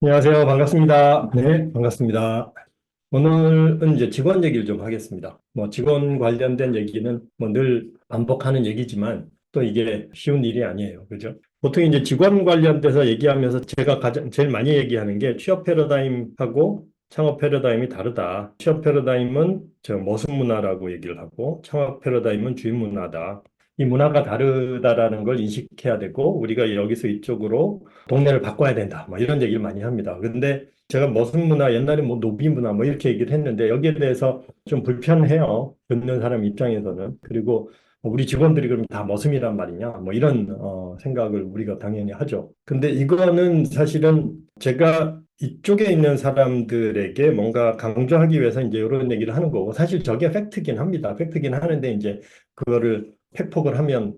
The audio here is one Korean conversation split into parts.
안녕하세요. 반갑습니다. 네, 반갑습니다. 오늘은 이제 직원 얘기를 좀 하겠습니다. 뭐 직원 관련된 얘기는 뭐 늘 반복하는 얘기지만 또 이게 쉬운 일이 아니에요. 그죠? 보통 이제 직원 관련돼서 얘기하면서 제가 가장 제일 많이 얘기하는 게 취업 패러다임하고 창업 패러다임이 다르다. 취업 패러다임은 저 머슴 문화라고 얘기를 하고 창업 패러다임은 주인 문화다. 이 문화가 다르다라는 걸 인식해야 되고 우리가 여기서 이쪽으로 동네를 바꿔야 된다. 뭐 이런 얘기를 많이 합니다. 근데 제가 머슴 문화, 옛날에 뭐 노비 문화 뭐 이렇게 얘기를 했는데 여기에 대해서 좀 불편해요. 듣는 사람 입장에서는. 그리고 우리 직원들이 그럼 다 머슴이란 말이냐? 뭐 이런 생각을 우리가 당연히 하죠. 근데 이거는 사실은 제가 이쪽에 있는 사람들에게 뭔가 강조하기 위해서 이제 이런 얘기를 하는 거고 사실 저게 팩트긴 합니다. 팩트긴 하는데 이제 그거를 팩폭을 하면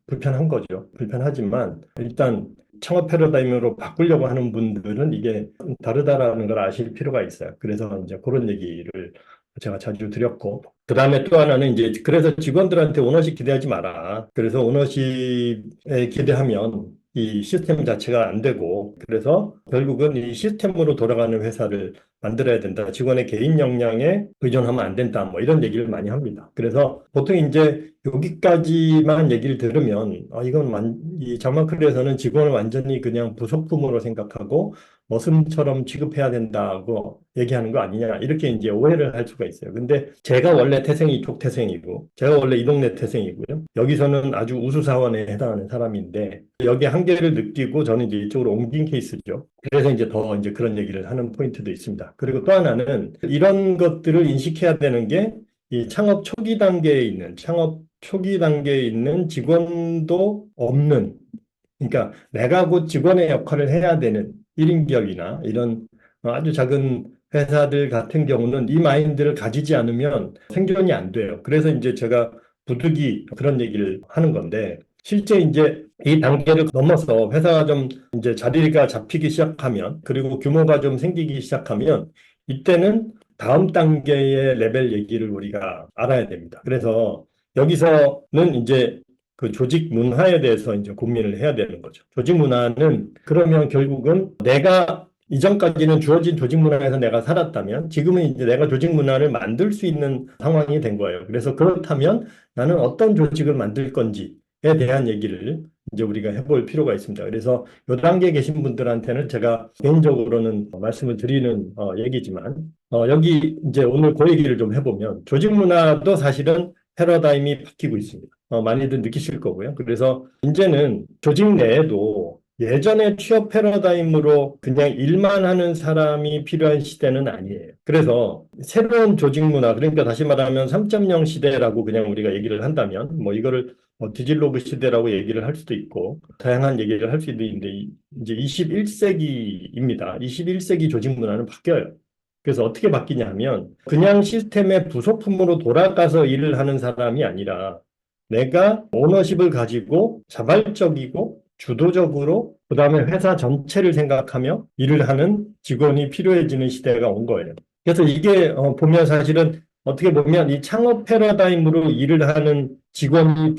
불편한 거죠. 불편하지만 일단 창업 패러다임으로 바꾸려고 하는 분들은 이게 다르다라는 걸 아실 필요가 있어요. 그래서 이제 그런 얘기를 제가 자주 드렸고, 그 다음에 또 하나는 이제 그래서 직원들한테 오너십 기대하지 마라. 그래서 오너십에 기대하면 이 시스템 자체가 안 되고, 그래서 결국은 이 시스템으로 돌아가는 회사를 만들어야 된다. 직원의 개인 역량에 의존하면 안 된다. 뭐 이런 얘기를 많이 합니다. 그래서 보통 이제 여기까지만 얘기를 들으면 이건 이 자마클에서는 직원을 완전히 그냥 부속품으로 생각하고 머슴처럼 취급해야 된다고 얘기하는 거 아니냐 이렇게 이제 오해를 할 수가 있어요. 근데 제가 원래 태생이 이쪽 태생이고 제가 원래 이 동네 태생이고요. 여기서는 아주 우수 사원에 해당하는 사람인데 여기 한계를 느끼고 저는 이제 이쪽으로 옮긴 케이스죠. 그래서 이제 더 이제 그런 얘기를 하는 포인트도 있습니다. 그리고 또 하나는 이런 것들을 인식해야 되는 게 이 창업 초기 단계에 있는 직원도 없는, 그러니까 내가 곧 직원의 역할을 해야 되는 1인 기업이나 이런 아주 작은 회사들 같은 경우는 이 마인드를 가지지 않으면 생존이 안 돼요. 그래서 이제 제가 부득이 그런 얘기를 하는 건데, 실제 이제 이 단계를 넘어서 회사가 좀 이제 자리가 잡히기 시작하면, 그리고 규모가 좀 생기기 시작하면, 이때는 다음 단계의 레벨 얘기를 우리가 알아야 됩니다. 그래서 여기서는 이제 그 조직 문화에 대해서 이제 고민을 해야 되는 거죠. 조직 문화는 그러면 결국은 내가 이전까지는 주어진 조직 문화에서 내가 살았다면 지금은 이제 내가 조직 문화를 만들 수 있는 상황이 된 거예요. 그래서 그렇다면 나는 어떤 조직을 만들 건지에 대한 얘기를 이제 우리가 해볼 필요가 있습니다. 그래서 이 단계에 계신 분들한테는 제가 개인적으로는 말씀을 드리는 얘기지만 여기 이제 오늘 그 얘기를 좀 해보면 조직 문화도 사실은 패러다임이 바뀌고 있습니다. 많이들 느끼실 거고요. 그래서 이제는 조직 내에도 예전에 취업 패러다임으로 그냥 일만 하는 사람이 필요한 시대는 아니에요. 그래서 새로운 조직 문화, 그러니까 다시 말하면 3.0 시대라고 그냥 우리가 얘기를 한다면, 뭐 이거를 디질로그 시대라고 얘기를 할 수도 있고, 다양한 얘기를 할 수도 있는데, 이제 21세기입니다. 21세기 조직 문화는 바뀌어요. 그래서 어떻게 바뀌냐 하면 그냥 시스템의 부속품으로 돌아가서 일을 하는 사람이 아니라 내가 오너십을 가지고 자발적이고 주도적으로 그다음에 회사 전체를 생각하며 일을 하는 직원이 필요해지는 시대가 온 거예요. 그래서 이게 보면 사실은 어떻게 보면 이 창업 패러다임으로 일을 하는 직원이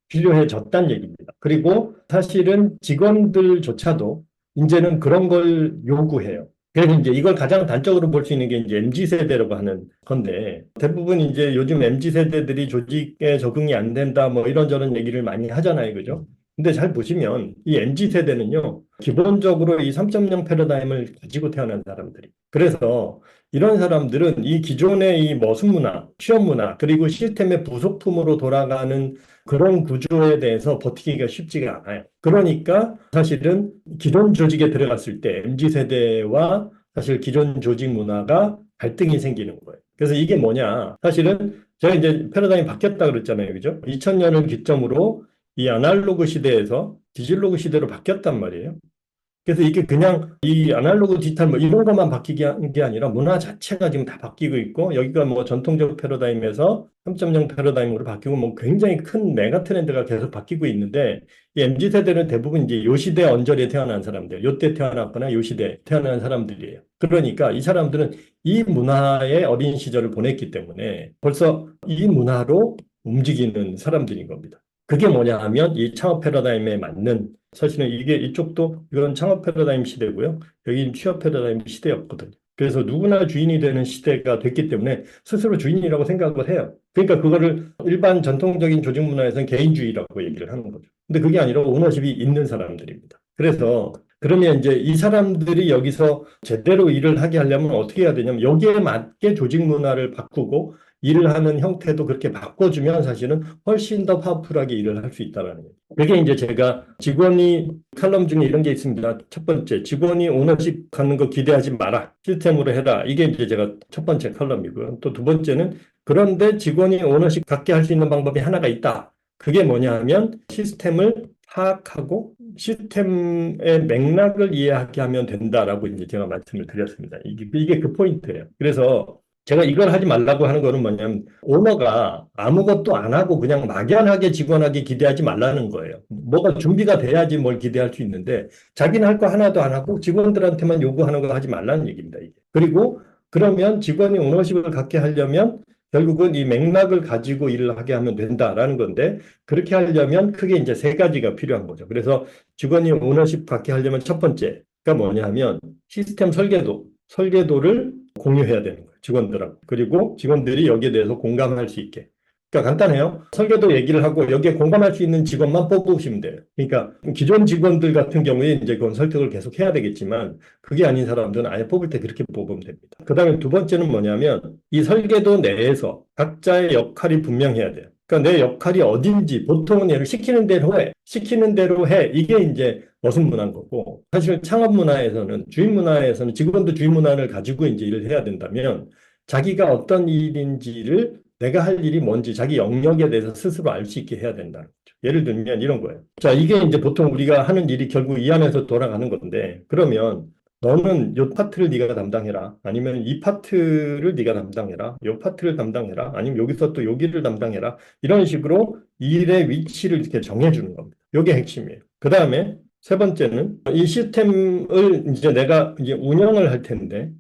필요해졌다는 얘기입니다. 그리고 사실은 직원들조차도 이제는 그런 걸 요구해요. 그래서 이제 이걸 가장 단적으로 볼 수 있는 게 이제 MZ 세대라고 하는 건데 대부분 이제 요즘 MZ 세대들이 조직에 적응이 안 된다 뭐 이런저런 얘기를 많이 하잖아요. 그죠? 근데 잘 보시면 이 MZ 세대는요. 기본적으로 이 3.0 패러다임을 가지고 태어난 사람들이. 그래서 이런 사람들은 이 기존의 이 머슴 문화, 취업 문화, 그리고 시스템의 부속품으로 돌아가는 그런 구조에 대해서 버티기가 쉽지가 않아요. 그러니까 사실은 기존 조직에 들어갔을 때 MZ 세대와 사실 기존 조직 문화가 갈등이 생기는 거예요. 그래서 이게 뭐냐? 사실은 제가 이제 패러다임이 바뀌었다 그랬잖아요. 그죠? 2000년을 기점으로 이 아날로그 시대에서 디질로그 시대로 바뀌었단 말이에요. 그래서 이게 그냥 이 아날로그 디지털 뭐 이런 것만 바뀌게 한 게 아니라 문화 자체가 지금 다 바뀌고 있고 여기가 뭐 전통적 패러다임에서 3.0 패러다임으로 바뀌고 뭐 굉장히 큰 메가 트렌드가 계속 바뀌고 있는데 이 MZ 세대는 대부분 이제 요 시대 언저리에 태어난 사람들, 요때 태어났거나 요 시대에 태어난 사람들이에요. 그러니까 이 사람들은 이 문화의 어린 시절을 보냈기 때문에 벌써 이 문화로 움직이는 사람들인 겁니다. 그게 뭐냐 하면 이 창업 패러다임에 맞는 사실은 이게 이쪽도 이건 창업 패러다임 시대고요. 여기는 취업 패러다임 시대였거든요. 그래서 누구나 주인이 되는 시대가 됐기 때문에 스스로 주인이라고 생각을 해요. 그러니까 그거를 일반 전통적인 조직 문화에서는 개인주의라고 얘기를 하는 거죠. 근데 그게 아니라 오너십이 있는 사람들입니다. 그래서 그러면 이제 이 사람들이 여기서 제대로 일을 하게 하려면 어떻게 해야 되냐면 여기에 맞게 조직 문화를 바꾸고 일을 하는 형태도 그렇게 바꿔주면 사실은 훨씬 더 파워풀하게 일을 할 수 있다는 거예요. 그게 이제 제가 직원이 칼럼 중에 이런 게 있습니다. 첫 번째, 직원이 오너십 갖는 거 기대하지 마라. 시스템으로 해라. 이게 이제 제가 첫 번째 칼럼이고요. 또 두 번째는 그런데 직원이 오너십 갖게 할 수 있는 방법이 하나가 있다. 그게 뭐냐 하면 시스템을 파악하고 시스템의 맥락을 이해하게 하면 된다라고 이제 제가 말씀을 드렸습니다. 이게 그 포인트예요. 그래서 제가 이걸 하지 말라고 하는 거는 뭐냐면 오너가 아무것도 안 하고 그냥 막연하게 직원에게 기대하지 말라는 거예요. 뭐가 준비가 돼야지 뭘 기대할 수 있는데 자기는 할 거 하나도 안 하고 직원들한테만 요구하는 거 하지 말라는 얘기입니다. 이게. 그리고 그러면 직원이 오너십을 갖게 하려면 결국은 이 맥락을 가지고 일을 하게 하면 된다라는 건데 그렇게 하려면 크게 이제 세 가지가 필요한 거죠. 그래서 직원이 오너십 갖게 하려면 첫 번째가 뭐냐 하면 시스템 설계도를 공유해야 되는 거예요. 직원들하고. 그리고 직원들이 여기에 대해서 공감할 수 있게. 그러니까 간단해요. 설계도 얘기를 하고 여기에 공감할 수 있는 직원만 뽑으시면 돼요. 그러니까 기존 직원들 같은 경우에 이제 그건 설득을 계속 해야 되겠지만 그게 아닌 사람들은 아예 뽑을 때 그렇게 뽑으면 됩니다. 그 다음에 두 번째는 뭐냐면 이 설계도 내에서 각자의 역할이 분명해야 돼요. 그러니까 내 역할이 어딘지 보통은 얘를 시키는 대로 해. 시키는 대로 해. 이게 이제 어순 문화인 거고 사실 창업 문화에서는 주인 문화에서는 직원도 주인 문화를 가지고 이제 일을 해야 된다면 자기가 어떤 일인지를 내가 할 일이 뭔지 자기 영역에 대해서 스스로 알 수 있게 해야 된다는 거죠. 예를 들면 이런 거예요. 자, 이게 이제 보통 우리가 하는 일이 결국 이 안에서 돌아가는 건데 그러면 너는 이 파트를 네가 담당해라. 아니면 이 파트를 네가 담당해라. 이 파트를 담당해라. 아니면 여기서 또 여기를 담당해라. 이런 식으로 일의 위치를 이렇게 정해주는 겁니다. 이게 핵심이에요. 그 다음에 세 번째는 이 시스템을 이제 내가 이제 운영을 할 텐데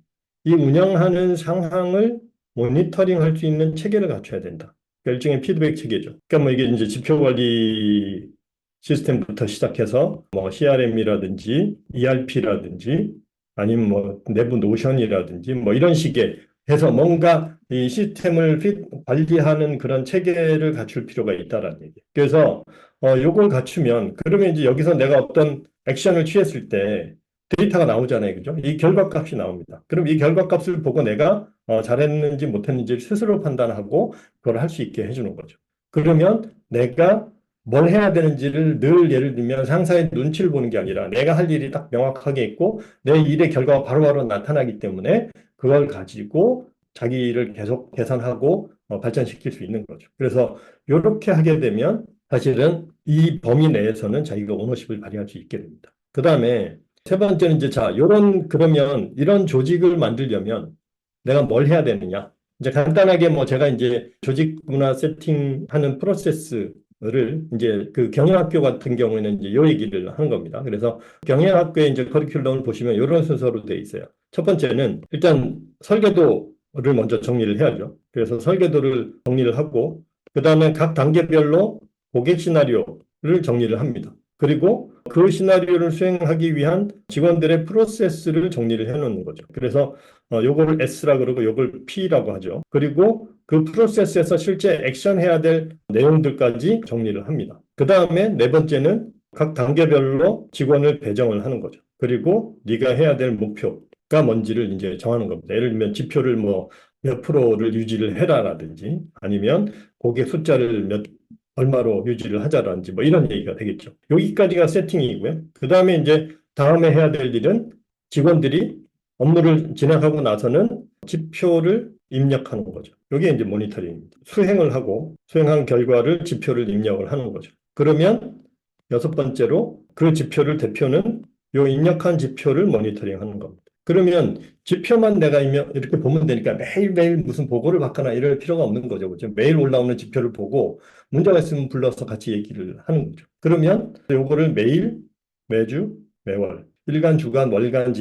이 운영하는 상황을 모니터링 할 수 있는 체계를 갖춰야 된다. 그러니까 일종의 피드백 체계죠. 그러니까 뭐 이게 이제 지표 관리 시스템부터 시작해서 뭐 CRM이라든지 ERP라든지 아니면 뭐 내부 노션이라든지 뭐 이런 식의 해서 뭔가 이 시스템을 관리하는 그런 체계를 갖출 필요가 있다라는 얘기. 그래서 요걸 갖추면 그러면 이제 여기서 내가 어떤 액션을 취했을 때 데이터가 나오잖아요. 그죠? 이 결과값이 나옵니다. 그럼 이 결과값을 보고 내가 잘했는지 못했는지 스스로 판단하고 그걸 할 수 있게 해주는 거죠. 그러면 내가 뭘 해야 되는지를 늘 예를 들면 상사의 눈치를 보는 게 아니라 내가 할 일이 딱 명확하게 있고 내 일의 결과가 바로바로 나타나기 때문에 그걸 가지고 자기 일을 계속 개선하고 발전시킬 수 있는 거죠. 그래서 이렇게 하게 되면 사실은 이 범위 내에서는 자기가 오너십을 발휘할 수 있게 됩니다. 그 다음에 세 번째는 이제 자, 그러면 이런 조직을 만들려면 내가 뭘 해야 되느냐? 이제 간단하게 뭐 제가 이제 조직 문화 세팅하는 프로세스를 이제 그 경영학교 같은 경우에는 이제 요 얘기를 하는 겁니다. 그래서 경영학교의 이제 커리큘럼을 보시면 이런 순서로 돼 있어요. 첫 번째는 일단 설계도를 먼저 정리를 해야죠. 그래서 설계도를 정리를 하고 그다음에 각 단계별로 고객 시나리오를 정리를 합니다. 그리고 그 시나리오를 수행하기 위한 직원들의 프로세스를 정리를 해놓는 거죠. 그래서 요거를 S라 그러고 요걸 P라고 하죠. 그리고 그 프로세스에서 실제 액션해야 될 내용들까지 정리를 합니다. 그 다음에 네 번째는 각 단계별로 직원을 배정을 하는 거죠. 그리고 네가 해야 될 목표가 뭔지를 이제 정하는 겁니다. 예를 들면 지표를 뭐 몇 프로를 유지를 해라라든지 아니면 고객 숫자를 얼마로 유지를 하자라든지 뭐 이런 얘기가 되겠죠. 여기까지가 세팅이고요. 그 다음에 이제 다음에 해야 될 일은 직원들이 업무를 진행하고 나서는 지표를 입력하는 거죠. 이게 이제 모니터링입니다. 수행을 하고 수행한 결과를 지표를 입력을 하는 거죠. 그러면 여섯 번째로 그 지표를 대표는 요 입력한 지표를 모니터링하는 겁니다. 그러면 지표만 내가 이렇게 보면 되니까 매일매일 무슨 보고를 받거나 이럴 필요가 없는 거죠. 그죠? 매일 올라오는 지표를 보고 문제가 있으면 불러서 같이 얘기를 하는 거죠. 그러면 요거를 매일, 매주, 매월, 일간, 주간, 월간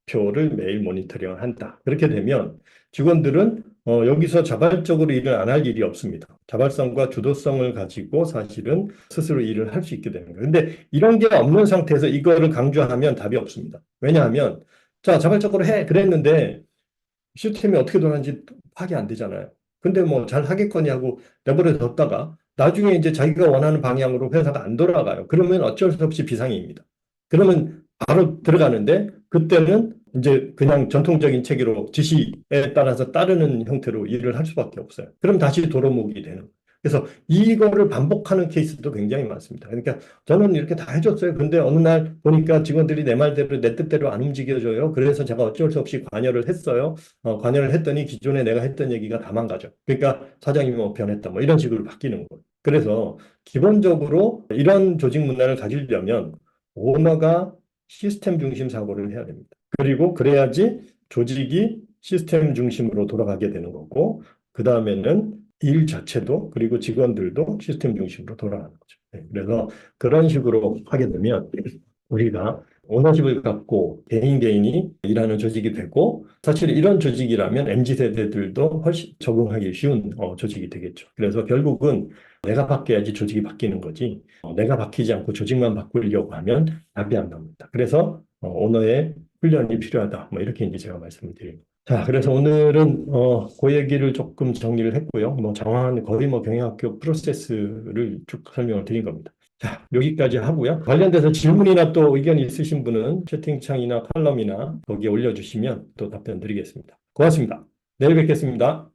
목표를 매일 모니터링을 한다. 그렇게 되면 직원들은 여기서 자발적으로 일을 안 할 일이 없습니다. 자발성과 주도성을 가지고 사실은 스스로 일을 할 수 있게 되는 거예요. 근데 이런 게 없는 상태에서 이거를 강조하면 답이 없습니다. 왜냐하면 자, 자발적으로 해. 그랬는데 시스템이 어떻게 돌아가는지 파악이 안 되잖아요. 근데 뭐 잘 하겠거니 하고 내버려 뒀다가 나중에 이제 자기가 원하는 방향으로 회사가 안 돌아가요. 그러면 어쩔 수 없이 비상입니다. 그러면 바로 들어가는데 그때는 이제 그냥 전통적인 체계로 지시에 따라서 따르는 형태로 일을 할 수밖에 없어요. 그럼 다시 도로묵이 되는 거예요. 그래서 이거를 반복하는 케이스도 굉장히 많습니다. 그러니까 저는 이렇게 다 해줬어요. 근데 어느 날 보니까 직원들이 내 말대로 내 뜻대로 안 움직여줘요. 그래서 제가 어쩔 수 없이 관여를 했어요. 관여를 했더니 기존에 내가 했던 얘기가 다 망가져. 그러니까 사장님이 뭐 변했다. 뭐 이런 식으로 바뀌는 거예요. 그래서 기본적으로 이런 조직 문화를 가지려면 오너가 시스템 중심 사고를 해야 됩니다. 그리고 그래야지 조직이 시스템 중심으로 돌아가게 되는 거고, 그 다음에는 일 자체도 그리고 직원들도 시스템 중심으로 돌아가는 거죠. 네, 그래서 그런 식으로 하게 되면 우리가 오너십을 갖고 개인이 일하는 조직이 되고 사실 이런 조직이라면 MZ 세대들도 훨씬 적응하기 쉬운 조직이 되겠죠. 그래서 결국은 내가 바뀌어야지 조직이 바뀌는 거지 내가 바뀌지 않고 조직만 바꾸려고 하면 답이 안 나옵니다. 그래서 오너의 훈련이 필요하다. 뭐 이렇게 이제 제가 말씀을 드립니다. 자, 그래서 오늘은 그 얘기를 조금 정리를 했고요. 뭐 장황한 거의 뭐 경영학교 프로세스를 쭉 설명을 드린 겁니다. 자, 여기까지 하고요. 관련돼서 질문이나 또 의견이 있으신 분은 채팅창이나 칼럼이나 거기에 올려주시면 또 답변 드리겠습니다. 고맙습니다. 내일 뵙겠습니다.